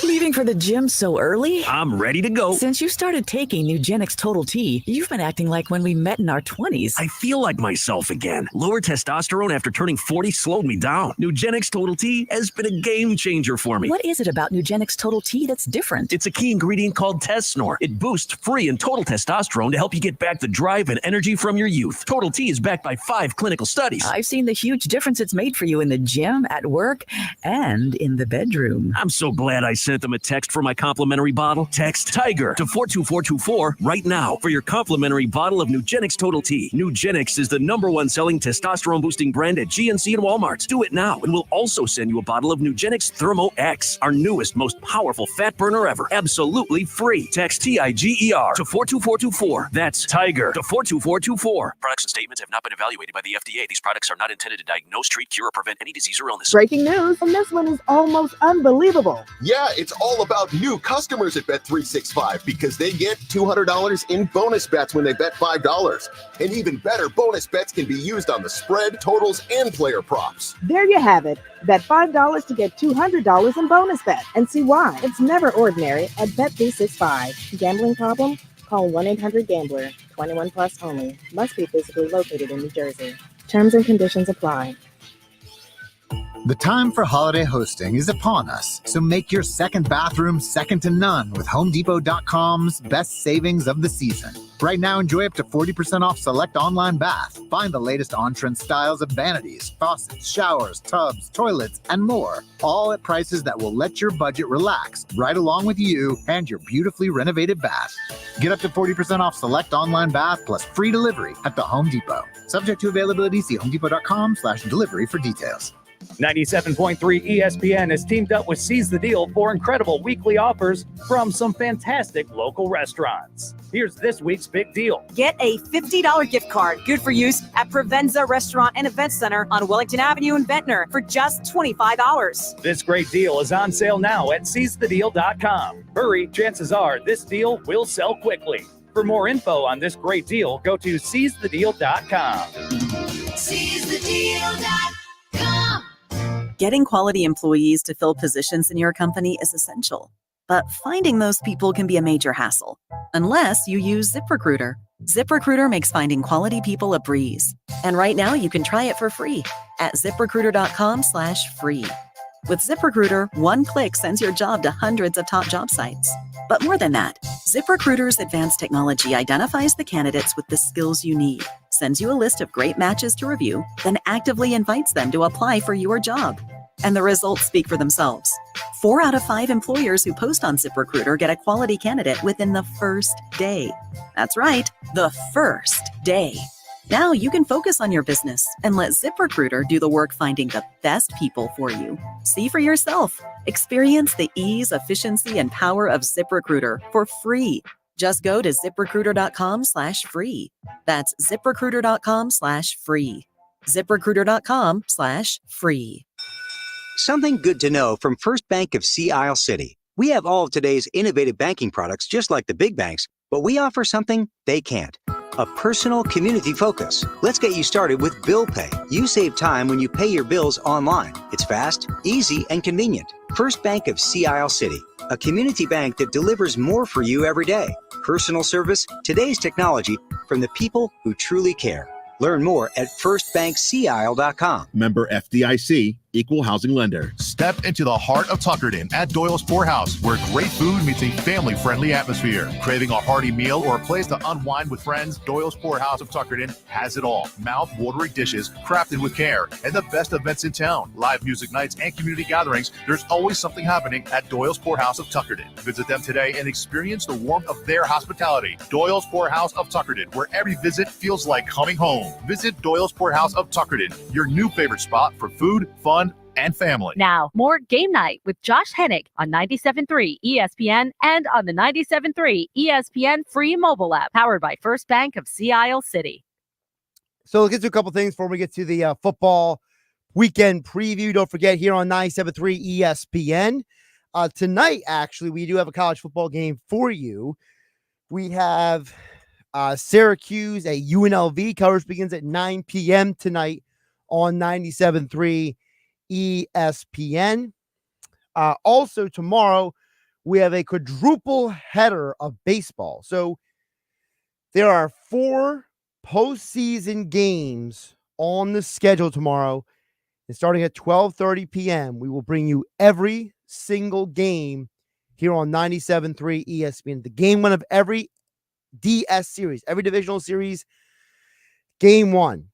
Speaker 22: Leaving for the gym so early?
Speaker 21: I'm ready to go.
Speaker 22: Since you started taking Nugenix Total T, you've been acting like when we met in our 20s.
Speaker 21: I feel like myself again. Lower testosterone after turning 40 slowed me down. Nugenix Total T has been a game changer for me.
Speaker 22: What is it about Nugenix Total T that's different?
Speaker 21: It's a key ingredient called TestSnore. It boosts free and total testosterone to help you get back the drive and energy from your youth. Total T is backed by 5 clinical studies.
Speaker 22: I've seen the huge difference it's made for you in the gym, at work, and in the bedroom.
Speaker 21: I'm so glad I sent them a text for my complimentary bottle. Text TIGER to 42424 right now for your complimentary bottle of Nugenix Total T. Nugenix is the #1 selling testosterone boosting brand at GNC and Walmart. Do it now, and we'll also send you a bottle of Nugenix Thermo X, our newest, most powerful fat burner ever. Absolutely free. Text TIGER to 42424. That's TIGER to 42424. Products and statements have not been evaluated by the FDA. These products are not intended to diagnose, treat, cure, or prevent any disease or illness.
Speaker 23: Breaking news, and this one is almost unbelievable.
Speaker 24: Yeah, it's all about new customers at Bet365 because they get $200 in bonus bets when they bet $5. And even better, bonus bets can be used on the spread, totals, and player props.
Speaker 23: There you have it. Bet $5 to get $200 in bonus bet. And see why. It's never ordinary at Bet365. Gambling problem? Call 1-800-GAMBLER. 21 plus only. Must be physically located in New Jersey. Terms and conditions apply.
Speaker 10: The time for holiday hosting is upon us, so make your second bathroom second to none with HomeDepot.com's best savings of the season. Right now, enjoy up to 40% off select online bath. Find the latest on-trend styles of vanities, faucets, showers, tubs, toilets, and more, all at prices that will let your budget relax right along with you and your beautifully renovated bath. Get up to 40% off select online bath plus free delivery at the Home Depot. Subject to availability, see HomeDepot.com/delivery for details.
Speaker 11: 97.3 ESPN has teamed up with Seize the Deal for incredible weekly offers from some fantastic local restaurants. Here's this week's big deal.
Speaker 12: Get a $50 gift card, good for use at Provenza Restaurant and Event Center on Wellington Avenue in Ventnor for just $25.
Speaker 11: This great deal is on sale now at seizethedeal.com. Hurry, chances are this deal will sell quickly. For more info on this great deal, go to seizethedeal.com.
Speaker 25: Seizethedeal.com. Getting quality employees to fill positions in your company is essential, but finding those people can be a major hassle, unless you use ZipRecruiter. ZipRecruiter makes finding quality people a breeze. And right now you can try it for free at ZipRecruiter.com/free. With ZipRecruiter, one click sends your job to hundreds of top job sites. But more than that, ZipRecruiter's advanced technology identifies the candidates with the skills you need, sends you a list of great matches to review, then actively invites them to apply for your job. And the results speak for themselves. 4 out of 5 employers who post on ZipRecruiter get a quality candidate within the first day. That's right, the first day. Now you can focus on your business and let ZipRecruiter do the work finding the best people for you. See for yourself. Experience the ease, efficiency, and power of ZipRecruiter for free. Just go to ziprecruiter.com/free. That's ziprecruiter.com/free. ziprecruiter.com/free.
Speaker 3: Something good to know from First Bank of Sea Isle City. We have all of today's innovative banking products just like the big banks, but we offer something they can't. A personal community focus. Let's get you started with Bill Pay. You save time when you pay your bills online. It's fast, easy, and convenient. First Bank of Sea Isle City. A community bank that delivers more for you every day. Personal service, today's technology, from the people who truly care. Learn more at firstbankseaisle.com.
Speaker 9: Member FDIC, Equal Housing Lender.
Speaker 5: Step into the heart of Tuckerton at Doyle's Poorhouse, where great food meets a family-friendly atmosphere. Craving a hearty meal or a place to unwind with friends? Doyle's Poorhouse of Tuckerton has it all. Mouth-watering dishes crafted with care and the best events in town. Live music nights and community gatherings. There's always something happening at Doyle's Poorhouse of Tuckerton. Visit them today and experience the warmth of their hospitality. Doyle's Poorhouse of Tuckerton, where every visit feels like coming home. Visit Doyle's Poorhouse of Tuckerton, your new favorite spot for food, fun, and family.
Speaker 6: Now, more Game Night with Josh Hennick on 97.3 ESPN and on the 97.3 ESPN free mobile app, powered by First Bank of Sea Isle City.
Speaker 1: So let's get to a couple things before we get to the football weekend preview. Don't forget, here on 97.3 ESPN, tonight, actually, we do have a college football game for you. We have Syracuse at UNLV. Coverage begins at 9 p.m. tonight on 97.3 ESPN. Also tomorrow, we have a quadruple header of baseball. So there are 4 postseason games on the schedule tomorrow. And starting at 12:30 p.m., we will bring you every single game here on 97.3 ESPN. The game one of every DS series, every divisional series. Game 1,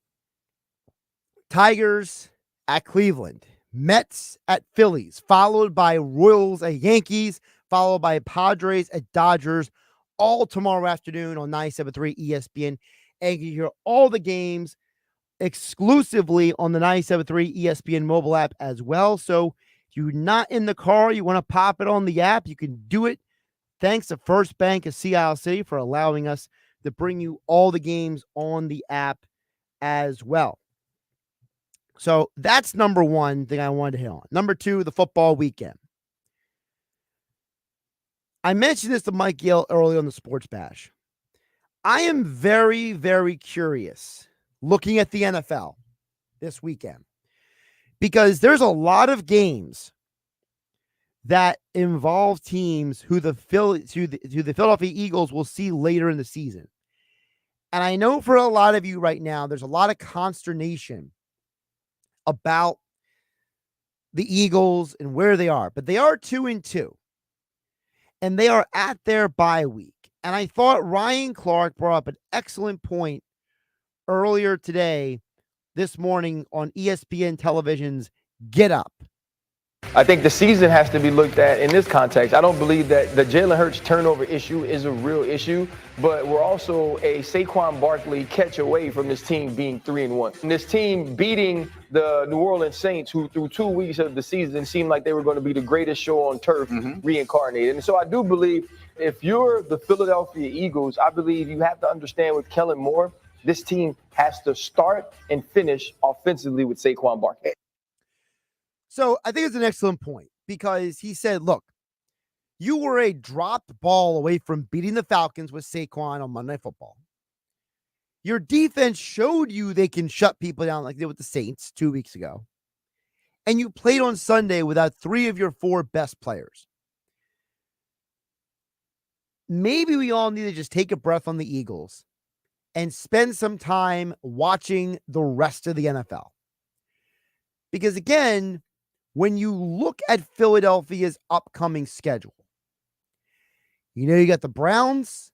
Speaker 1: Tigers at Cleveland, Mets at Phillies, followed by Royals at Yankees, followed by Padres at Dodgers, all tomorrow afternoon on 97.3 ESPN. And you can hear all the games exclusively on the 97.3 ESPN mobile app as well. So if you're not in the car, you want to pop it on the app, you can do it. Thanks to First Bank of Sea Isle City for allowing us to bring you all the games on the app as well. So that's number one thing I wanted to hit on. Number 2, the football weekend. I mentioned this to Mike Yale early on the Sports Bash. I am very, very curious looking at the NFL this weekend because there's a lot of games that involve teams who the Philadelphia Eagles will see later in the season. And I know for a lot of you right now, there's a lot of consternation about the Eagles and where they are, but they are 2-2 and they are at their bye week. And I thought Ryan Clark brought up an excellent point earlier this morning on ESPN Television's Get Up.
Speaker 7: I think the season has to be looked at in this context. I don't believe that the Jalen Hurts turnover issue is a real issue, but we're also a Saquon Barkley catch away from this team being 3-1. And this team beating the New Orleans Saints, who through 2 weeks of the season seemed like they were going to be the greatest show on turf reincarnated. And so I do believe if you're the Philadelphia Eagles, I believe you have to understand with Kellen Moore, this team has to start and finish offensively with Saquon Barkley.
Speaker 1: So I think it's an excellent point because he said, look, you were a dropped ball away from beating the Falcons with Saquon on Monday Night Football. Your defense showed you they can shut people down like they did with the Saints 2 weeks ago. And you played on Sunday without 3 of your 4 best players. Maybe we all need to just take a breath on the Eagles and spend some time watching the rest of the NFL. Because again, when you look at Philadelphia's upcoming schedule, you got the Browns,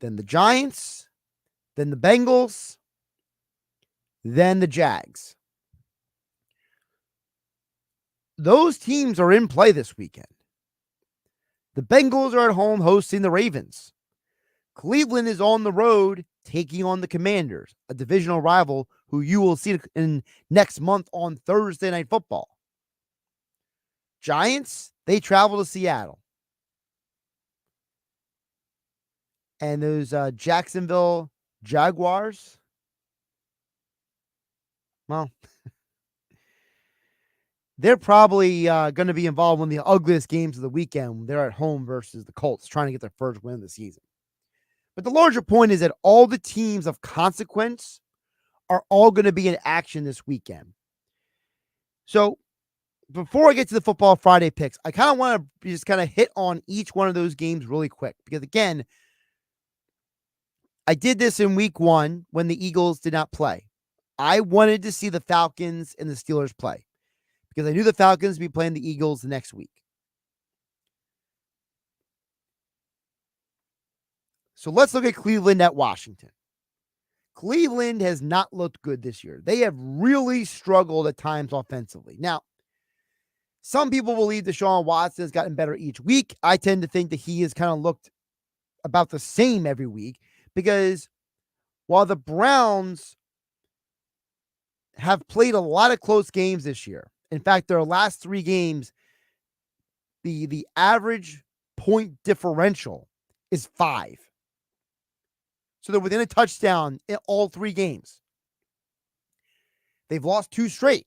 Speaker 1: then the Giants, then the Bengals, then the Jags. those teams are in play this weekend. The Bengals are at home hosting the Ravens. Cleveland is on the road taking on the Commanders, a divisional rival who you will see in next month on Thursday Night Football. Giants, they travel to Seattle. And those Jacksonville Jaguars, well, they're probably going to be involved in the ugliest games of the weekend. They're at home versus the Colts, trying to get their first win of the season. But the larger point is that all the teams of consequence are all going to be in action this weekend. So before I get to the Football Friday picks, I kind of want to just kind of hit on each one of those games really quick. Because again, I did this in week 1 when the Eagles did not play. I wanted to see the Falcons and the Steelers play because I knew the Falcons would be playing the Eagles the next week. So let's look at Cleveland at Washington. Cleveland has not looked good this year. They have really struggled at times offensively. Now, some people believe Deshaun Watson has gotten better each week. I tend to think that he has kind of looked about the same every week because while the Browns have played a lot of close games this year, in fact, their last 3 games, the average point differential is 5. So they're within a touchdown in all 3 games. They've lost 2 straight,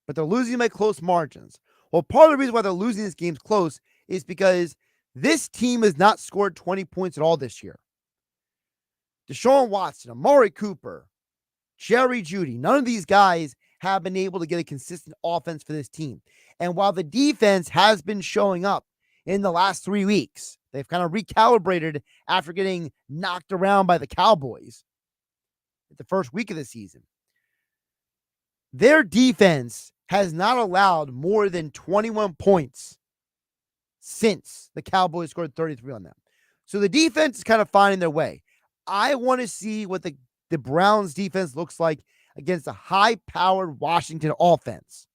Speaker 1: but they're losing by close margins. Well, part of the reason why they're losing these games close is because this team has not scored 20 points at all this year. Deshaun Watson, Amari Cooper, Jerry Jeudy, none of these guys have been able to get a consistent offense for this team. And while the defense has been showing up in the last 3 weeks, they've kind of recalibrated after getting knocked around by the Cowboys at the first week of the season. Their defense has not allowed more than 21 points since the Cowboys scored 33 on them. So the defense is kind of finding their way. I want to see what the Browns defense looks like against a high-powered Washington offense.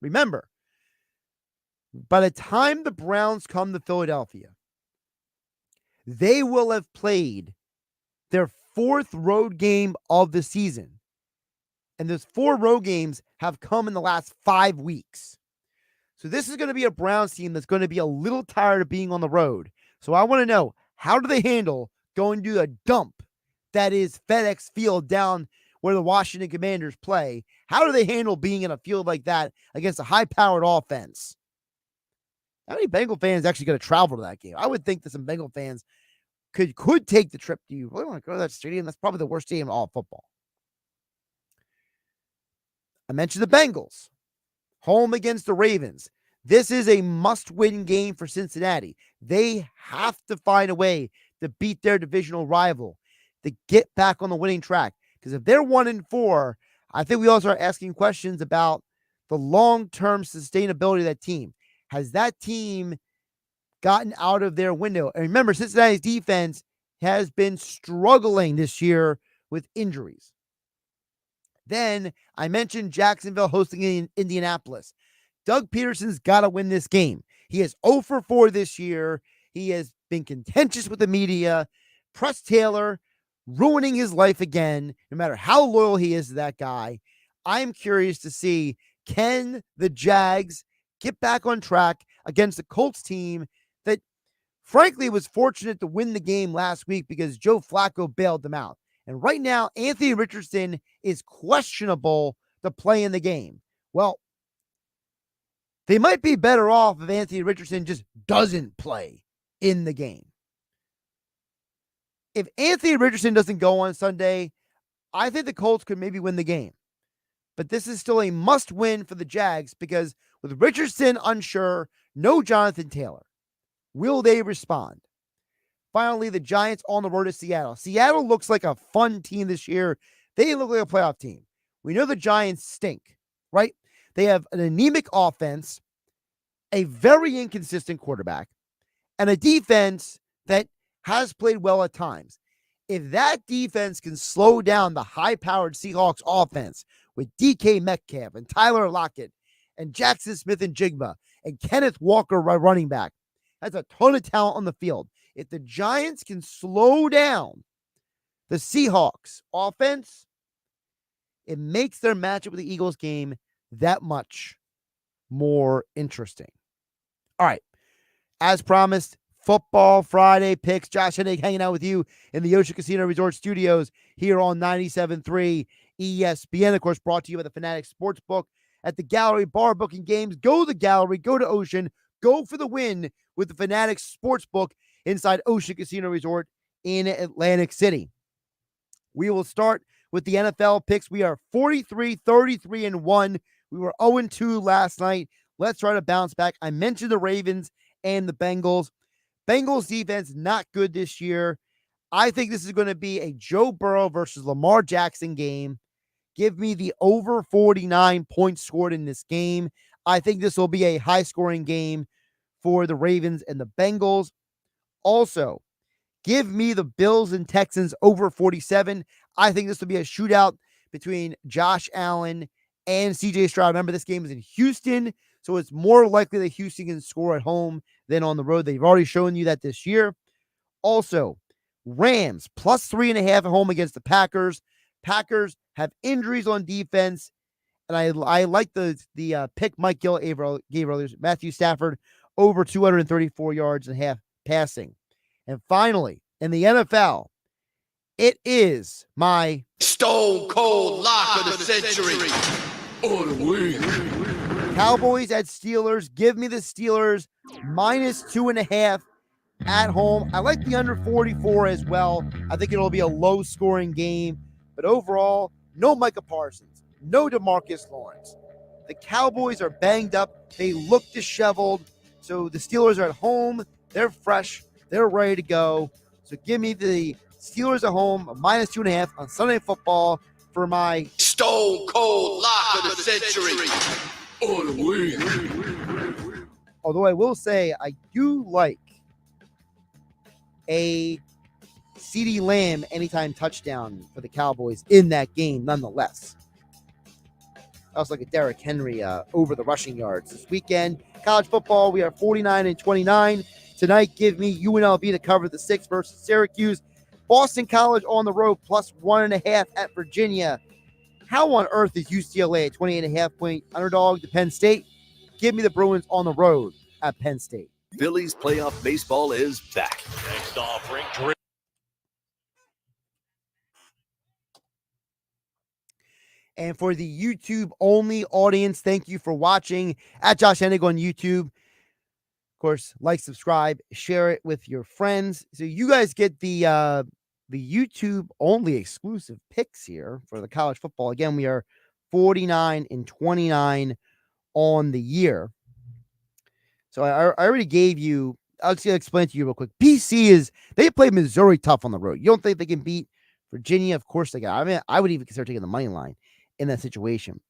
Speaker 1: Remember, by the time the Browns come to Philadelphia, they will have played their 4th road game of the season. And those 4 road games have come in the last 5 weeks. So this is going to be a Browns team that's going to be a little tired of being on the road. So I want to know, how do they handle going to a dump that is FedEx Field down where the Washington Commanders play? How do they handle being in a field like that against a high-powered offense? How many Bengal fans actually going to travel to that game? I would think that some Bengal fans could take the trip. Do you really want to go to that stadium? That's probably the worst stadium in all of football. I mentioned the Bengals. Home against the Ravens. This is a must-win game for Cincinnati. They have to find a way to beat their divisional rival, to get back on the winning track. Because if they're 1-4, I think we all start asking questions about the long-term sustainability of that team. Has that team gotten out of their window? And remember, Cincinnati's defense has been struggling this year with injuries. Then I mentioned Jacksonville hosting in Indianapolis. Doug Peterson's got to win this game. He is 0 for 4 this year. He has been contentious with the media. Press Taylor ruining his life again, no matter how loyal he is to that guy. I'm curious to see, can the Jags get back on track against the Colts team that, frankly, was fortunate to win the game last week because Joe Flacco bailed them out. And right now, Anthony Richardson is questionable to play in the game. Well, they might be better off if Anthony Richardson just doesn't play in the game. If Anthony Richardson doesn't go on Sunday, I think the Colts could maybe win the game. But this is still a must-win for the Jags because with Richardson unsure, no Jonathan Taylor. Will they respond? Finally, the Giants on the road to Seattle. Seattle looks like a fun team this year. They look like a playoff team. We know the Giants stink, right? They have an anemic offense, a very inconsistent quarterback, and a defense that has played well at times. If that defense can slow down the high-powered Seahawks offense with DK Metcalf and Tyler Lockett and Jackson Smith and Jigba and Kenneth Walker running back. That's a ton of talent on the field. If the Giants can slow down the Seahawks offense, it makes their matchup with the Eagles game that much more interesting. All right. As promised, Football Friday picks. Josh Hennig hanging out with you in the Ocean Casino Resort Studios here on 97.3 ESPN. Of course, brought to you by the Fanatics Sportsbook at the Gallery Bar booking games. Go to the Gallery, go to Ocean, go for the win with the Fanatics Sportsbook inside Ocean Casino Resort in Atlantic City. We will start with the NFL picks. We are 43, 33, and 1. We were 0-2 last night. Let's try to bounce back. I mentioned the Ravens and the Bengals. Bengals defense, not good this year. I think this is going to be a Joe Burrow versus Lamar Jackson game. Give me the over 49 points scored in this game. I think this will be a high-scoring game for the Ravens and the Bengals. Also, give me the Bills and Texans over 47. I think this will be a shootout between Josh Allen and CJ Stroud. Remember, this game is in Houston, so it's more likely that Houston can score at home than on the road. They've already shown you that this year. Also, Rams plus 3.5 at home against the Packers. Packers have injuries on defense, and I like the pick Mike Gill gave earlier. Matthew Stafford over 234 yards and a half passing. And finally, in the NFL, it is my
Speaker 8: Stone Cold Lock of the Century. Or the week.
Speaker 1: Cowboys at Steelers. Give me the Steelers minus 2.5 at home. I like the under 44 as well. I think it'll be a low-scoring game. But overall, no Micah Parsons, no DeMarcus Lawrence. The Cowboys are banged up. They look disheveled. So the Steelers are at home. They're fresh. They're ready to go. So give me the Steelers at home, minus 2.5 on Sunday Football for my
Speaker 8: Stone Cold Lock of the Century. Or the week.
Speaker 1: Although I will say I do like a CeeDee Lamb anytime touchdown for the Cowboys in that game nonetheless. I also like a Derrick Henry over the rushing yards this weekend. College football, we are 49-29. Tonight, give me UNLV to cover the 6 versus Syracuse. Boston College on the road, plus 1.5 at Virginia. How on earth is UCLA a 28.5 point underdog to Penn State? Give me the Bruins on the road at Penn State.
Speaker 2: Phillies playoff baseball is back.
Speaker 19: Next offering.
Speaker 1: And for the YouTube-only audience, thank you for watching at Josh Hennig on YouTube. Of course, like, subscribe, share it with your friends. So you guys get the YouTube-only exclusive picks here for the college football. Again, we are 49-29 on the year. So I already gave you, I'll just explain to you real quick. BC they played Missouri tough on the road. You don't think they can beat Virginia? Of course they can. I mean, I would even consider taking the money line in that situation.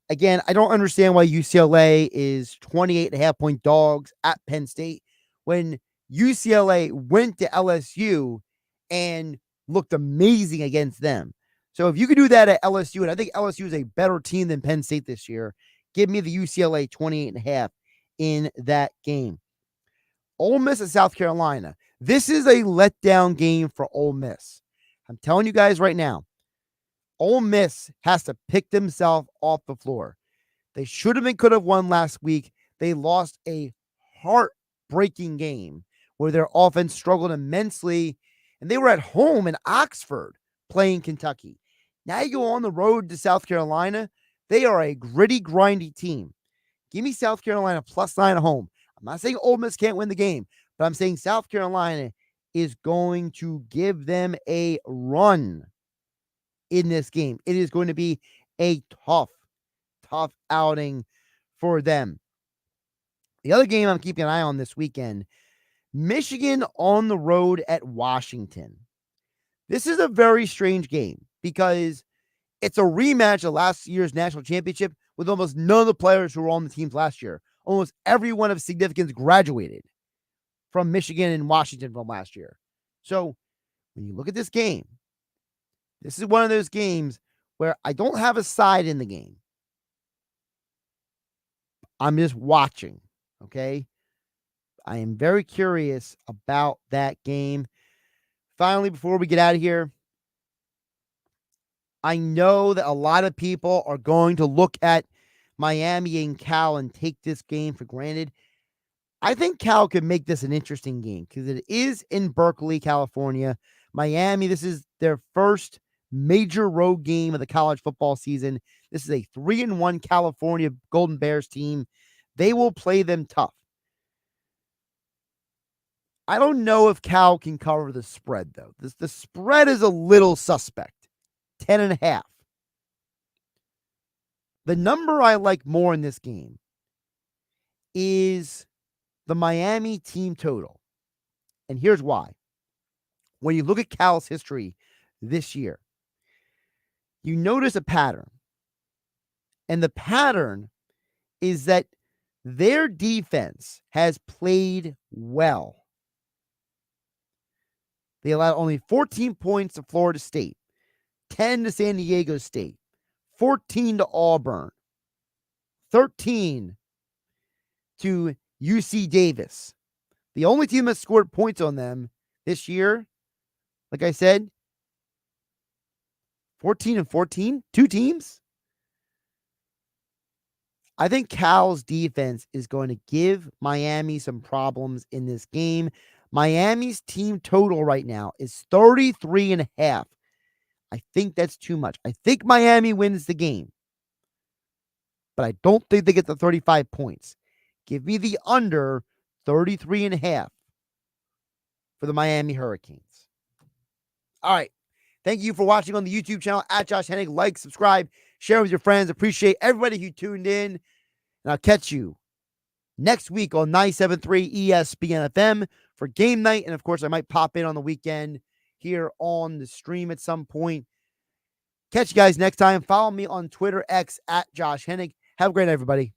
Speaker 1: Again, I don't understand why UCLA is 28.5 point dogs at Penn State when UCLA went to LSU and looked amazing against them. So if you could do that at LSU, and I think LSU is a better team than Penn State this year, give me the UCLA 28.5 in that game. Ole Miss at South Carolina. This is a letdown game for Ole Miss. I'm telling you guys right now, Ole Miss has to pick themselves off the floor. They could have won last week. They lost a heartbreaking game where their offense struggled immensely, and they were at home in Oxford playing Kentucky. Now you go on the road to South Carolina. They are a gritty, grindy team. Give me South Carolina plus 9 at home. I'm not saying Ole Miss can't win the game, but I'm saying South Carolina is going to give them a run in this game. It is going to be a tough outing for them. The other game I'm keeping an eye on this weekend, Michigan on the road at Washington. This is a very strange game because it's a rematch of last year's national championship with almost none of the players who were on the teams last year. Almost everyone of significance graduated from Michigan and Washington from last year. So when you look at this game, this is one of those games where I don't have a side in the game. I'm just watching, okay? I am very curious about that game. Finally, before we get out of here, I know that a lot of people are going to look at Miami and Cal and take this game for granted. I think Cal could make this an interesting game because it is in Berkeley, California. Miami, this is their first major road game of the college football season. This is a 3-1 California Golden Bears team. They will play them tough. I don't know if Cal can cover the spread, though. The spread is a little suspect. 10.5. The number I like more in this game is the Miami team total. And here's why. When you look at Cal's history this year, you notice a pattern. And the pattern is that their defense has played well. They allowed only 14 points to Florida State, 10 to San Diego State, 14 to Auburn, 13 to UC Davis. The only team that scored points on them this year, like I said, 14 and 14, 2 teams. I think Cal's defense is going to give Miami some problems in this game. Miami's team total right now is 33.5. I think that's too much. I think Miami wins the game, but I don't think they get the 35 points. Give me the under 33.5 for the Miami Hurricanes. All right. Thank you for watching on the YouTube channel at Josh Hennig. Like, subscribe, share with your friends. Appreciate everybody who tuned in. And I'll catch you next week on 97.3 ESPN FM for game night. And of course, I might pop in on the weekend here on the stream at some point. Catch you guys next time. Follow me on Twitter, X at Josh Hennig. Have a great night, everybody.